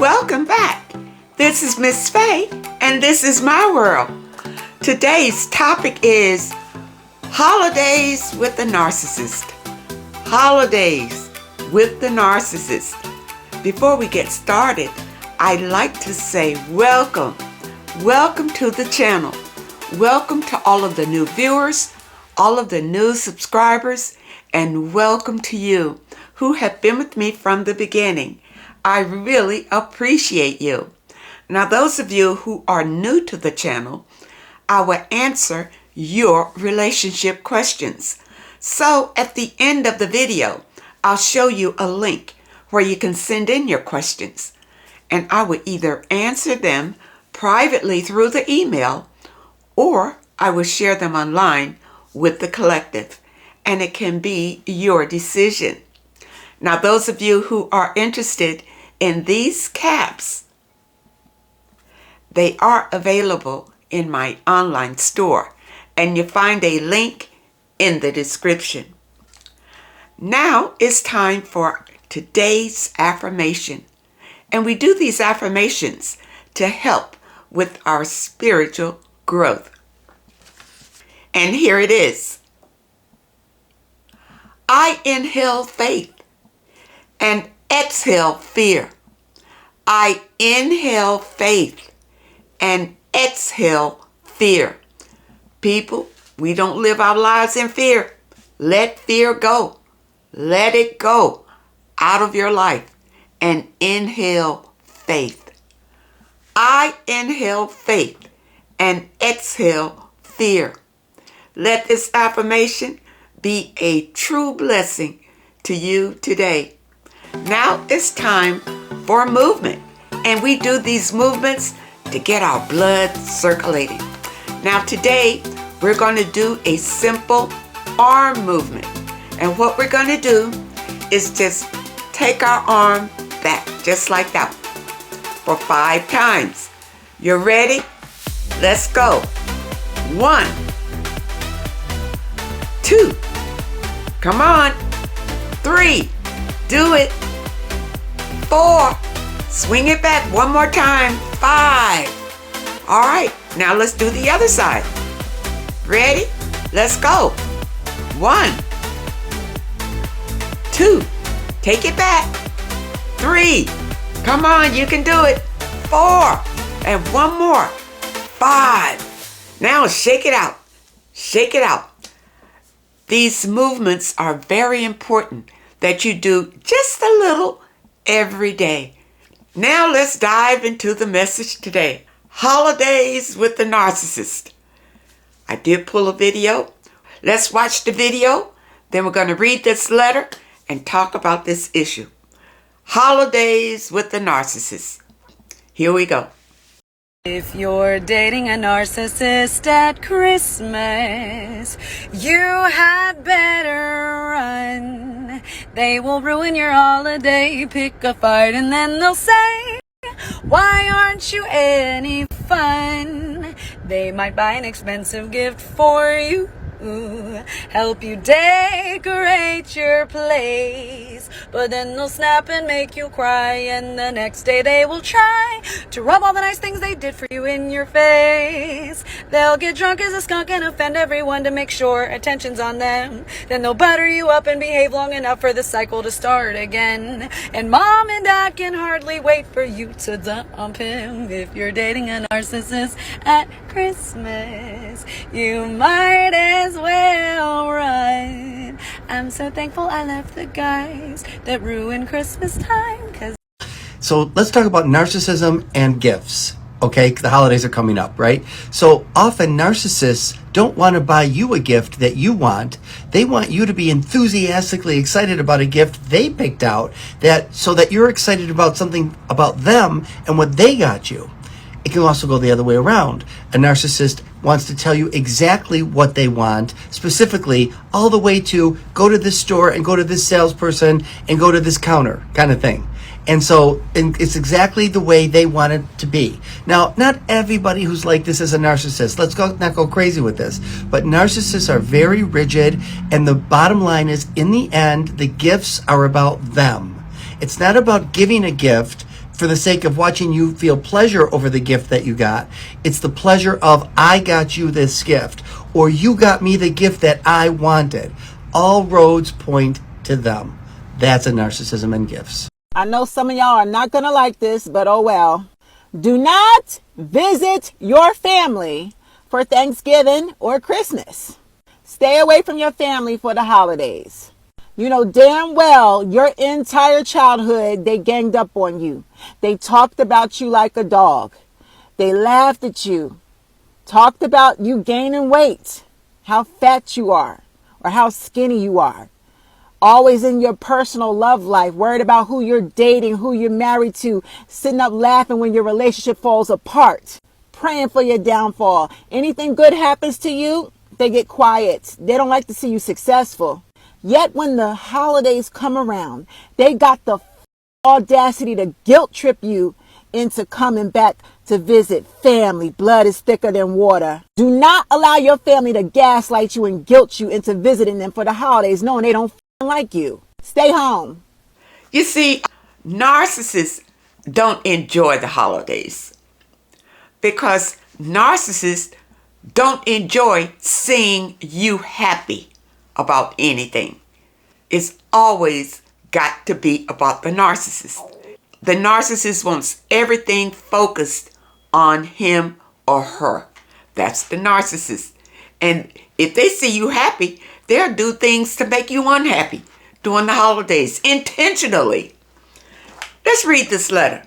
Welcome back. This is Miss Faye, and this is my world. Today's topic is holidays with the narcissist. Holidays with the narcissist. Before we get started, I'd like to say welcome. Welcome to the channel. Welcome to all of the new viewers, all of the new subscribers, and welcome to you who have been with me from the beginning. I really appreciate you. Now, those of you who are new to the channel, I will answer your relationship questions. So at the end of the video, I'll show you a link where you can send in your questions, and I will either answer them privately through the email, or I will share them online with the collective, and it can be your decision. Now, those of you who are interested in these caps, they are available in my online store, and you find a link in the description. Now it's time for today's affirmation, and we do these affirmations to help with our spiritual growth. And here it is. I inhale faith and exhale fear. I inhale faith and exhale fear. People, we don't live our lives in fear. Let fear go. Let it go out of your life and inhale faith. I inhale faith and exhale fear. Let this affirmation be a true blessing to you today. Now it's time for movement, and we do these movements to get our blood circulating. Now today we're going to do a simple arm movement, and what we're going to do is just take our arm back just like that for 5 times. You ready? Let's go. 1, 2, come on. 3, do it. 4, swing it back one more time. 5. All right, now let's do the other side. Ready? Let's go. 1, 2, take it back. 3, come on, you can do it. 4, and one more. 5. Now shake it out. Shake it out. These movements are very important that you do just a little every day. Now let's dive into the message today. Holidays with the narcissist. I did pull a video. Let's watch the video. Then we're going to read this letter and talk about this issue. Holidays with the narcissist. Here we go. If you're dating a narcissist at Christmas, you had better run. They will ruin your holiday, pick a fight, and then they'll say, why aren't you any fun? They might buy an expensive gift for you, help you decorate your place, but then they'll snap and make you cry, and the next day they will try to rub all the nice things they did for you in your face. They'll get drunk as a skunk and offend everyone to make sure attention's on them. Then they'll butter you up and behave long enough for the cycle to start again, and mom and dad can hardly wait for you to dump him. If you're dating a narcissist at Christmas, you might as well run. I'm so thankful I left the guys that ruin Christmas time. So let's talk about narcissism and gifts. Okay, the holidays are coming up, right? So often narcissists don't want to buy you a gift that you want. They want you to be enthusiastically excited about a gift they picked out, so that you're excited about something about them and what they got you. It can also go the other way around. A narcissist wants to tell you exactly what they want, specifically all the way to go to this store and go to this salesperson and go to this counter kind of thing. And so it's exactly the way they want it to be. Now, not everybody who's like this is a narcissist. Let's not go crazy with this. But narcissists are very rigid, and the bottom line is, in the end, the gifts are about them. It's not about giving a gift for the sake of watching you feel pleasure over the gift that you got. It's the pleasure of, I got you this gift, or you got me the gift that I wanted. All roads point to them. That's a narcissism and gifts. I know some of y'all are not going to like this, but oh well. Do not visit your family for Thanksgiving or Christmas. Stay away from your family for the holidays. You know damn well your entire childhood they ganged up on you. They talked about you like a dog. They laughed at you. Talked about you gaining weight, how fat you are, or how skinny you are. Always in your personal love life, worried about who you're dating, who you're married to, sitting up laughing when your relationship falls apart, praying for your downfall. Anything good happens to you, they get quiet. They don't like to see you successful. Yet when the holidays come around, they got the audacity to guilt trip you into coming back to visit family. Blood is thicker than water. Do not allow your family to gaslight you and guilt you into visiting them for the holidays, knowing they don't like you. Stay home. You see, narcissists don't enjoy the holidays because narcissists don't enjoy seeing you happy about anything. It's always got to be about the narcissist. The narcissist wants everything focused on him or her. That's the narcissist. And if they see you happy, they'll do things to make you unhappy during the holidays, intentionally. Let's read this letter.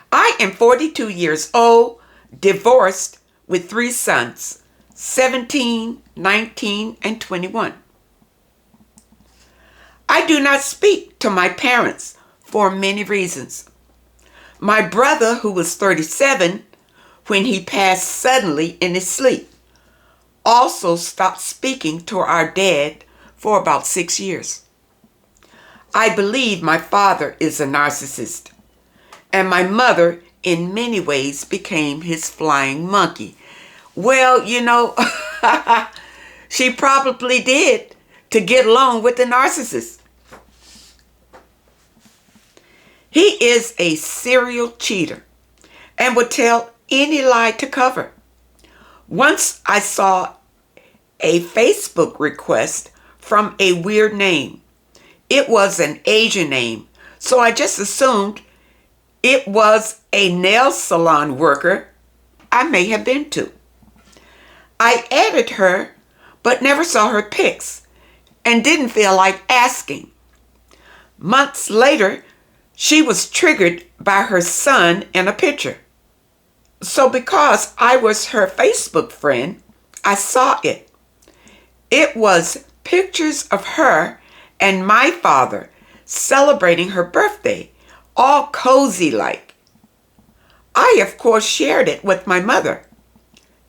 I am 42 years old, divorced with 3 sons, 17, 19, and 21. I do not speak to my parents for many reasons. My brother, who was 37 when he passed suddenly in his sleep, also stopped speaking to our dad for about 6 years. I believe my father is a narcissist, and my mother in many ways became his flying monkey. Well, you know, she probably did to get along with the narcissist. He is a serial cheater and would tell any lie to cover. Once I saw a Facebook request from a weird name. It was an Asian name, so I just assumed it was a nail salon worker I may have been to. I added her, but never saw her pics and didn't feel like asking. Months later, she was triggered by her son in a picture. So because I was her Facebook friend, I saw it. It was pictures of her and my father celebrating her birthday, all cozy like. I, of course, shared it with my mother.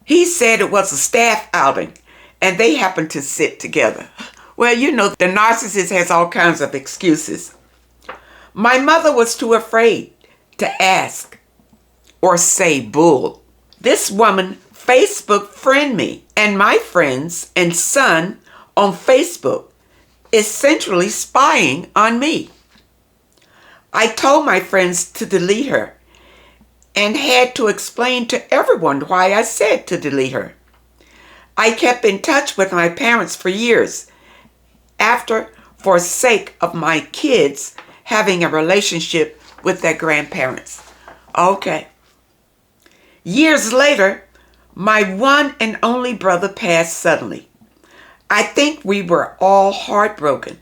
He said it was a staff outing and they happened to sit together. Well, you know, the narcissist has all kinds of excuses. My mother was too afraid to ask or say bull. This woman Facebook friend me and my friends and son on Facebook, essentially spying on me. I told my friends to delete her and had to explain to everyone why I said to delete her. I kept in touch with my parents for years after, for sake of my kids having a relationship with their grandparents. Okay. Years later, my one and only brother passed suddenly. I think we were all heartbroken.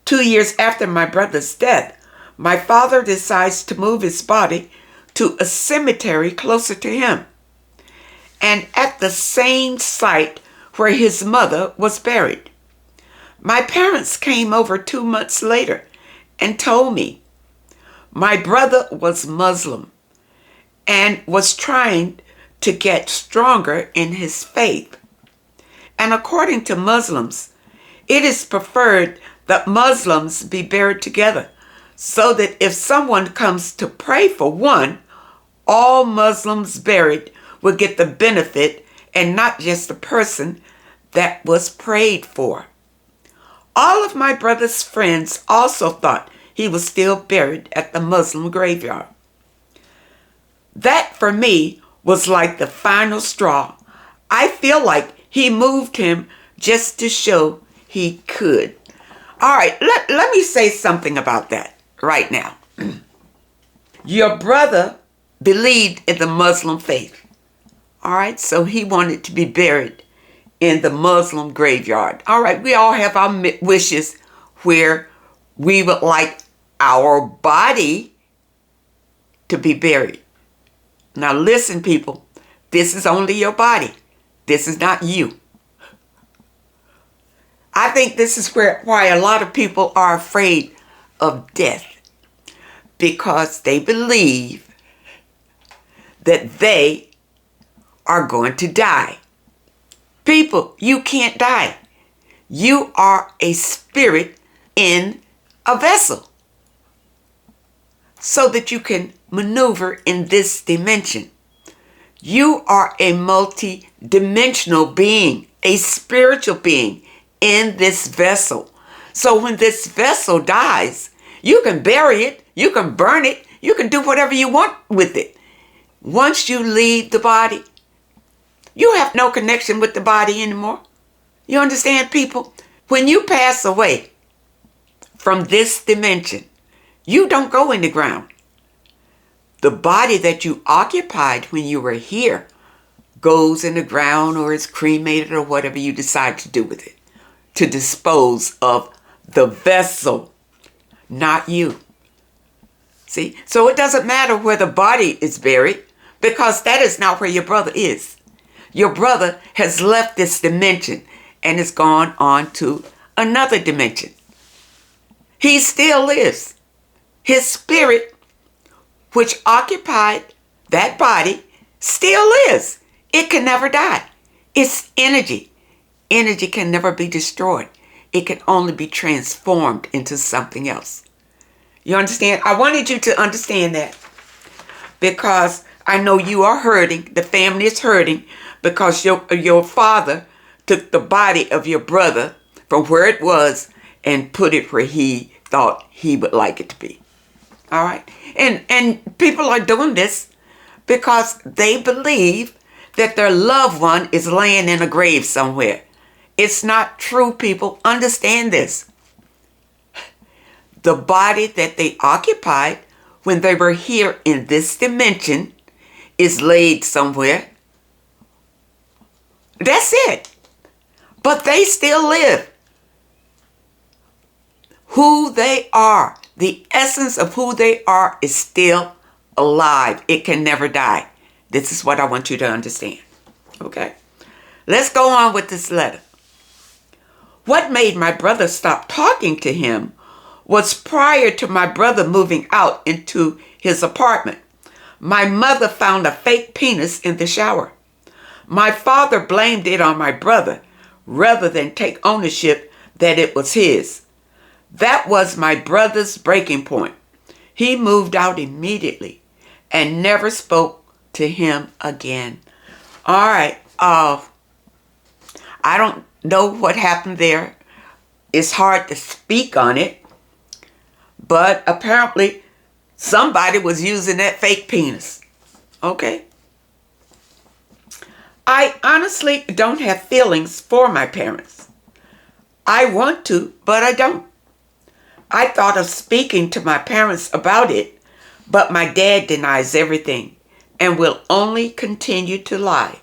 2 years after my brother's death, my father decides to move his body to a cemetery closer to him, and at the same site where his mother was buried. My parents came over 2 months later and told me my brother was Muslim and was trying to get stronger in his faith. And according to Muslims, it is preferred that Muslims be buried together so that if someone comes to pray for one, all Muslims buried will get the benefit and not just the person that was prayed for. All of my brother's friends also thought he was still buried at the Muslim graveyard. That for me was like the final straw. I feel like he moved him just to show he could. All right, let me say something about that right now. Your brother believed in the Muslim faith. All right, so he wanted to be buried in the Muslim graveyard. All right, we all have our wishes where we would like our body to be buried. Now listen, people, this is only your body. This is not you. I think this is why a lot of people are afraid of death, because they believe that they are going to die. People, you can't die. You are a spirit in a vessel, so that you can maneuver in this dimension. You are a multi-dimensional being, a spiritual being in this vessel. So when this vessel dies, you can bury it, you can burn it, you can do whatever you want with it. Once you leave the body, you have no connection with the body anymore. You understand, people? When you pass away from this dimension, you don't go in the ground. The body that you occupied when you were here goes in the ground, or is cremated, or whatever you decide to do with it, to dispose of the vessel, not you. See? So it doesn't matter where the body is buried, because that is not where your brother is. Your brother has left this dimension and has gone on to another dimension. He still lives. His spirit, which occupied that body, still lives. It can never die. It's energy. Energy can never be destroyed. It can only be transformed into something else. You understand? I wanted you to understand that, because I know you are hurting. The family is hurting because your father took the body of your brother from where it was and put it where he thought he would like it to be. All right? And people are doing this because they believe that their loved one is laying in a grave somewhere. It's not true, people. Understand this. The body that they occupied when they were here in this dimension is laid somewhere. That's it. But they still live. Who they are, the essence of who they are, is still alive. It can never die. This is what I want you to understand. Okay? Let's go on with this letter. What made my brother stop talking to him was prior to my brother moving out into his apartment. My mother found a fake penis in the shower. My father blamed it on my brother rather than take ownership that it was his. That was my brother's breaking point. He moved out immediately and never spoke to him again. All right. I don't know what happened there. It's hard to speak on it. But apparently somebody was using that fake penis. Okay? I honestly don't have feelings for my parents. I want to, but I don't. I thought of speaking to my parents about it, but my dad denies everything and will only continue to lie.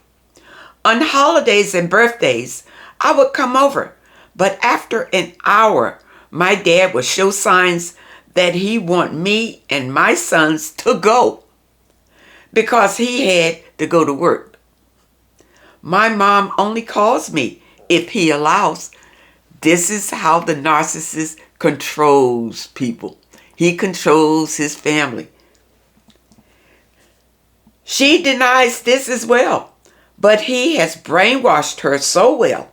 On holidays and birthdays, I would come over, but after an hour, my dad would show signs that he want me and my sons to go because he had to go to work. My mom only calls me if he allows. This is how the narcissist controls people. He controls his family. She denies this as well, but he has brainwashed her so well.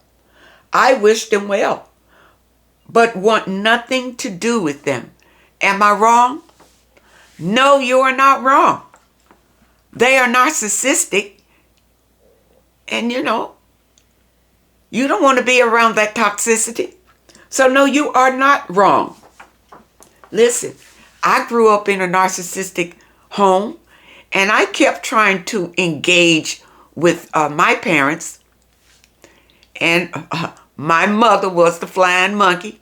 I wish them well, but want nothing to do with them. Am I wrong? No, you are not wrong. They are narcissistic, and you don't want to be around that toxicity. So no, you are not wrong. Listen, I grew up in a narcissistic home, and I kept trying to engage with my parents, and my mother was the flying monkey.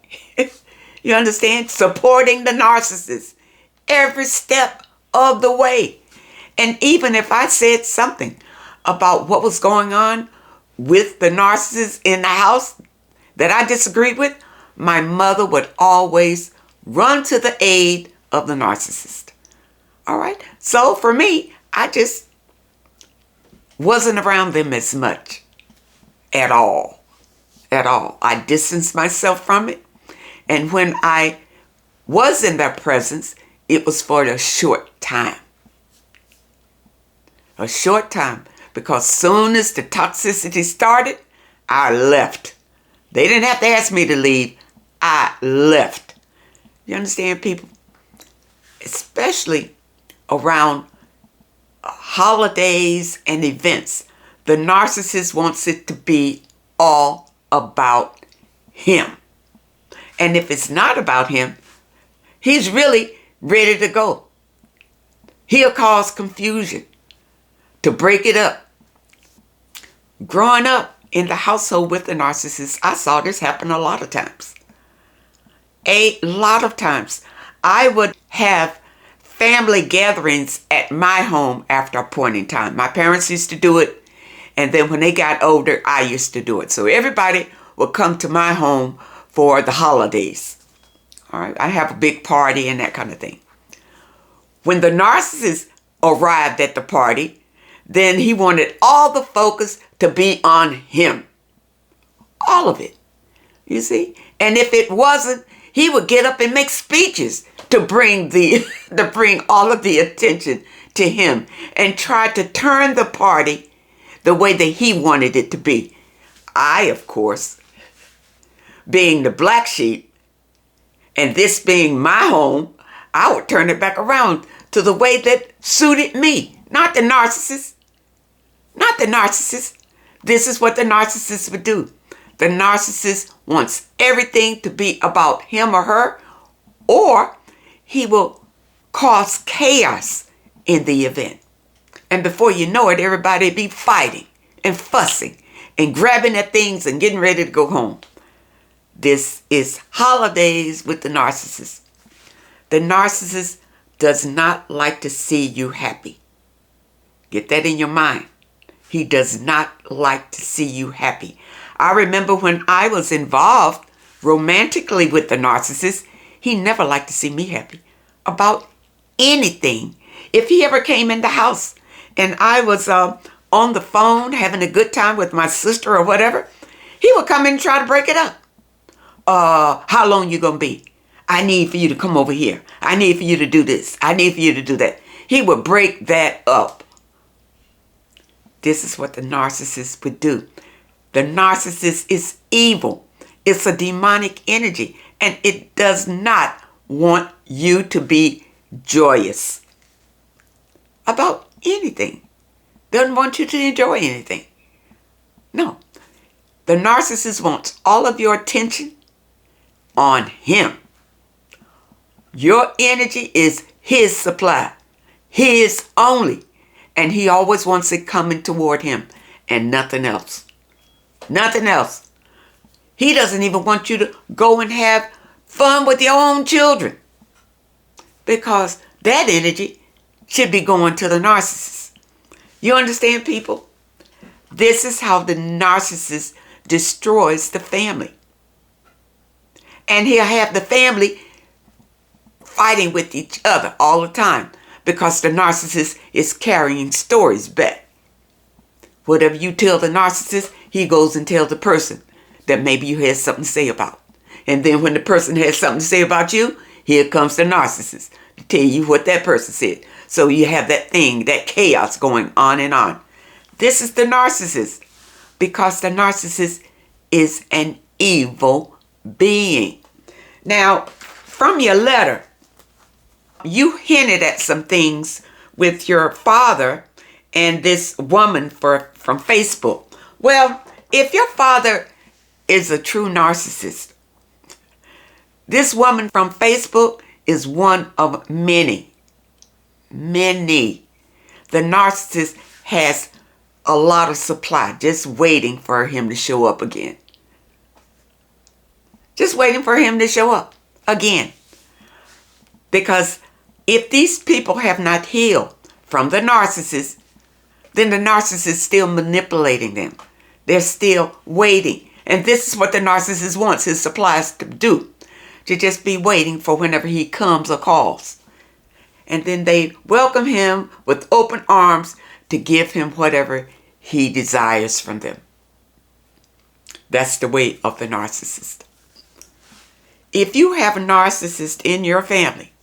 You understand? Supporting the narcissist every step of the way. And even if I said something about what was going on with the narcissist in the house that I disagreed with, my mother would always run to the aid of the narcissist. All right? So for me, I just wasn't around them as much at all. At all. I distanced myself from it. And when I was in their presence, it was for a short time. A short time. Because soon as the toxicity started, I left. They didn't have to ask me to leave. I left. You understand, people? Especially around holidays and events. The narcissist wants it to be all about him. And if it's not about him, he's really ready to go. He'll cause confusion to break it up. Growing up in the household with the narcissist, I saw this happen a lot of times. A lot of times. I would have family gatherings at my home after a point in time. My parents used to do it, and then when they got older, I used to do it. So everybody would come to my home for the holidays. All right, I have a big party and that kind of thing. When the narcissist arrived at the party, then he wanted all the focus to be on him. All of it. You see? And if it wasn't, he would get up and make speeches to bring all of the attention to him and try to turn the party the way that he wanted it to be. I, of course, being the black sheep, and this being my home, I would turn it back around to the way that suited me. Not the narcissist. Not the narcissist. This is what the narcissist would do. The narcissist wants everything to be about him or her, or he will cause chaos in the event. And before you know it, everybody will be fighting and fussing and grabbing at things and getting ready to go home. This is holidays with the narcissist. The narcissist does not like to see you happy. Get that in your mind. He does not like to see you happy. I remember when I was involved romantically with the narcissist, he never liked to see me happy about anything. If he ever came in the house and I was on the phone having a good time with my sister or whatever, he would come in and try to break it up. How long you gonna be? I need for you to come over here. I need for you to do this. I need for you to do that. He would break that up. This is what the narcissist would do. The narcissist is evil. It's a demonic energy, and it does not want you to be joyous about anything. Doesn't want you to enjoy anything. No. The narcissist wants all of your attention on him. Your energy is his supply, his only, and he always wants it coming toward him and nothing else. Nothing else. He doesn't even want you to go and have fun with your own children, because that energy should be going to the narcissist. You understand, people? This is how the narcissist destroys the family. And he'll have the family fighting with each other all the time because the narcissist is carrying stories back. Whatever you tell the narcissist, he goes and tells the person that maybe you had something to say about. And then when the person has something to say about you, here comes the narcissist to tell you what that person said. So you have that thing, that chaos going on and on. This is the narcissist, because the narcissist is an evil being. Now, from your letter, you hinted at some things with your father and this woman from Facebook. Well, if your father is a true narcissist, this woman from Facebook is one of many. Many. The narcissist has a lot of supply just waiting for him to show up again. Just waiting for him to show up again. Because if these people have not healed from the narcissist, then the narcissist is still manipulating them. They're still waiting. And this is what the narcissist wants his supplies to do. To just be waiting for whenever he comes or calls. And then they welcome him with open arms to give him whatever he desires from them. That's the way of the narcissist. If you have a narcissist in your family,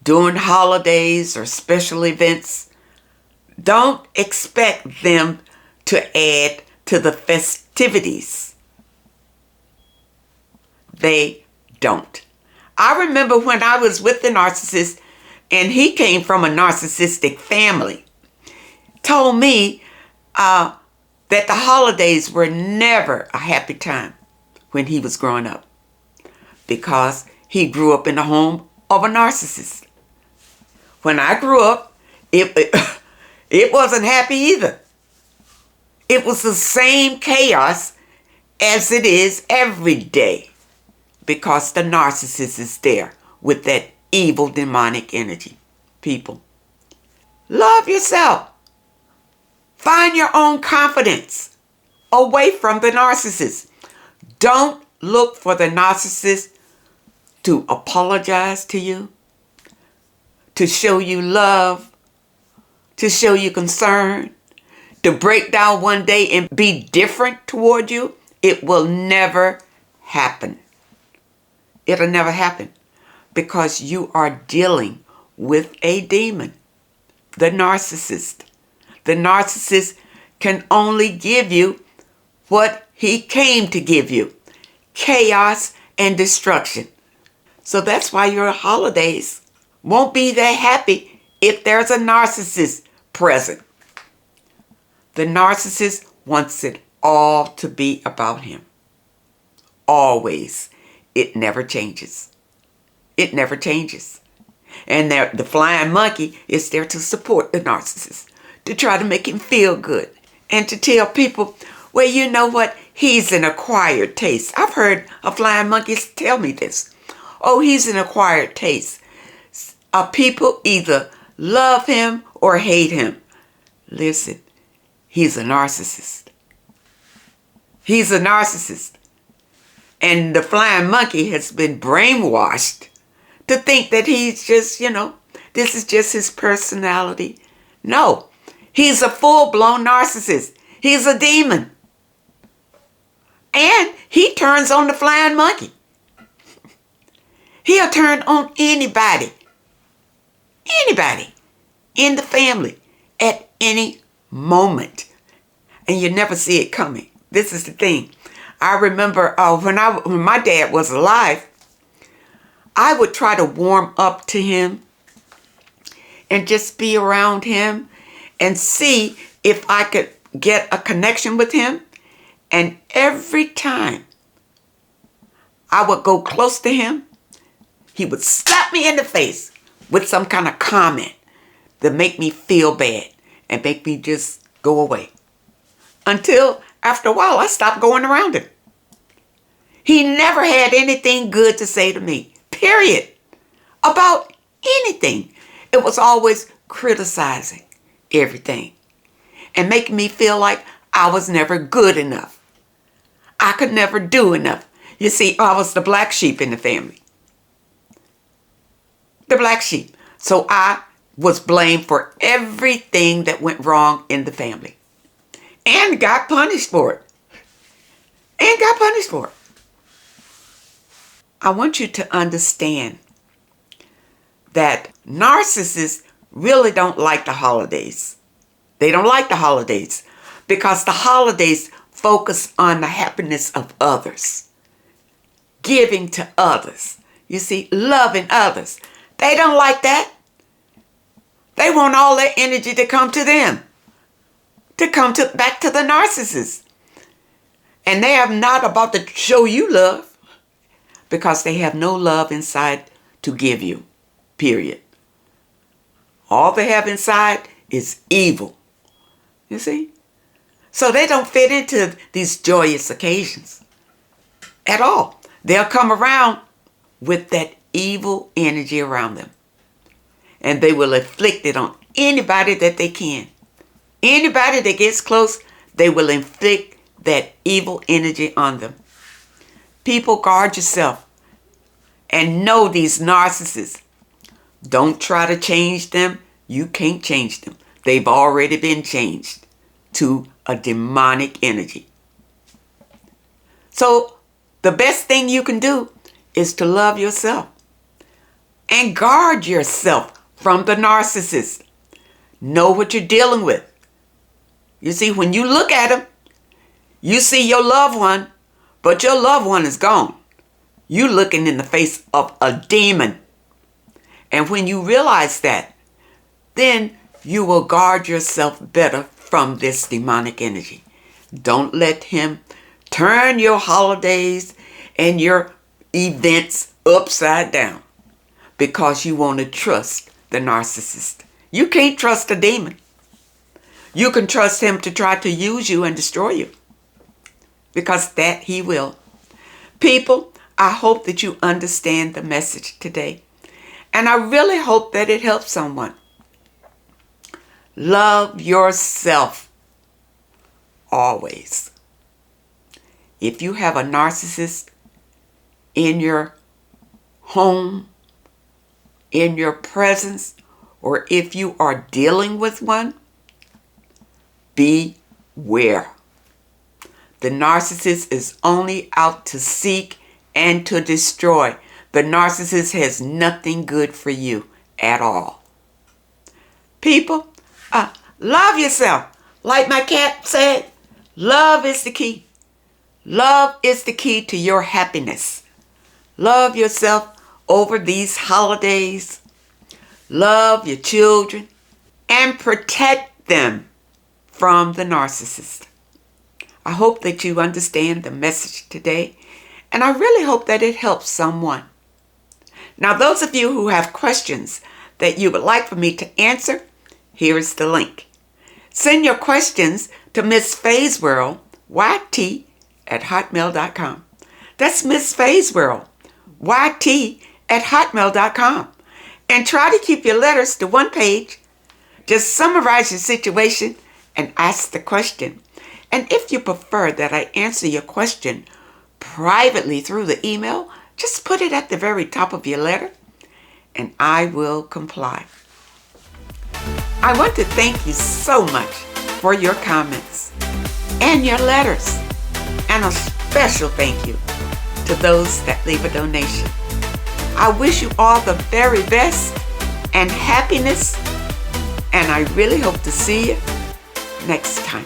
during holidays or special events, don't expect them to add to the festivities. They don't. I remember when I was with the narcissist and he came from a narcissistic family, told me that the holidays were never a happy time when he was growing up because he grew up in the home of a narcissist. When I grew up, it wasn't happy either. It was the same chaos as it is every day because the narcissist is there with that evil demonic energy. People, love yourself. Find your own confidence away from the narcissist. Don't look for the narcissist to apologize to you, to show you love, to show you concern, to break down one day and be different toward you. It will never happen. It'll never happen because you are dealing with a demon, the narcissist. The narcissist can only give you what he came to give you, chaos and destruction. So that's why your holidays won't be that happy if there's a narcissist present. The narcissist wants it all to be about him. Always. It never changes. It never changes. And the flying monkey is there to support the narcissist, to try to make him feel good, and to tell people, well, you know what? He's an acquired taste. I've heard a flying monkey tell me this. Oh, he's an acquired taste. People either love him or hate him. Listen, he's a narcissist. He's a narcissist. And the flying monkey has been brainwashed to think that he's just, this is just his personality. No, he's a full-blown narcissist. He's a demon. And he turns on the flying monkey. He'll turn on anybody in the family at any moment. And you never see it coming. This is the thing. I remember when my dad was alive, I would try to warm up to him and just be around him and see if I could get a connection with him. And every time I would go close to him, he would slap me in the face with some kind of comment that make me feel bad and make me just go away. Until after a while, I stopped going around him. He never had anything good to say to me, period, about anything. It was always criticizing everything and making me feel like I was never good enough. I could never do enough. You see, I was the black sheep in the family. The black sheep. So I was blamed for everything that went wrong in the family. And got punished for it. I want you to understand that narcissists really don't like the holidays. They don't like the holidays because the holidays focus on the happiness of others, giving to others. You see, loving others. They don't like that. They want all their energy to come to them, back to the narcissist. And they are not about to show you love because they have no love inside to give you, period. All they have inside is evil. You see? So they don't fit into these joyous occasions at all. They'll come around with that evil energy around them. And they will inflict it on anybody that they can. Anybody that gets close, they will inflict that evil energy on them. People, guard yourself and know these narcissists. Don't try to change them. You can't change them. They've already been changed to a demonic energy. So the best thing you can do is to love yourself and guard yourself from the narcissist. Know what you're dealing with. You see, when you look at them, you see your loved one, but your loved one is gone. You're looking in the face of a demon. And when you realize that, then you will guard yourself better from this demonic energy. Don't let him turn your holidays and your events upside down because you want to trust the narcissist. You can't trust a demon. You can trust him to try to use you and destroy you, because that he will. People, I hope that you understand the message today. And I really hope that it helps someone. Love yourself always. If you have a narcissist in your home, in your presence, or if you are dealing with one, beware. The narcissist is only out to seek and to destroy. The narcissist has nothing good for you at all. People, love yourself. Like my cat said, love is the key. Love is the key to your happiness. Love yourself over these holidays. Love your children and protect them from the narcissist. I hope that you understand the message today, and I really hope that it helps someone. Now, those of you who have questions that you would like for me to answer, here is the link. Send your questions to Miss Faye's World, YT, at hotmail.com. That's Miss Faye's World, YT, at hotmail.com. And try to keep your letters to one page. Just summarize your situation and ask the question. And if you prefer that I answer your question privately through the email, just put it at the very top of your letter and I will comply. I want to thank you so much for your comments and your letters, and a special thank you to those that leave a donation. I wish you all the very best and happiness, and I really hope to see you next time.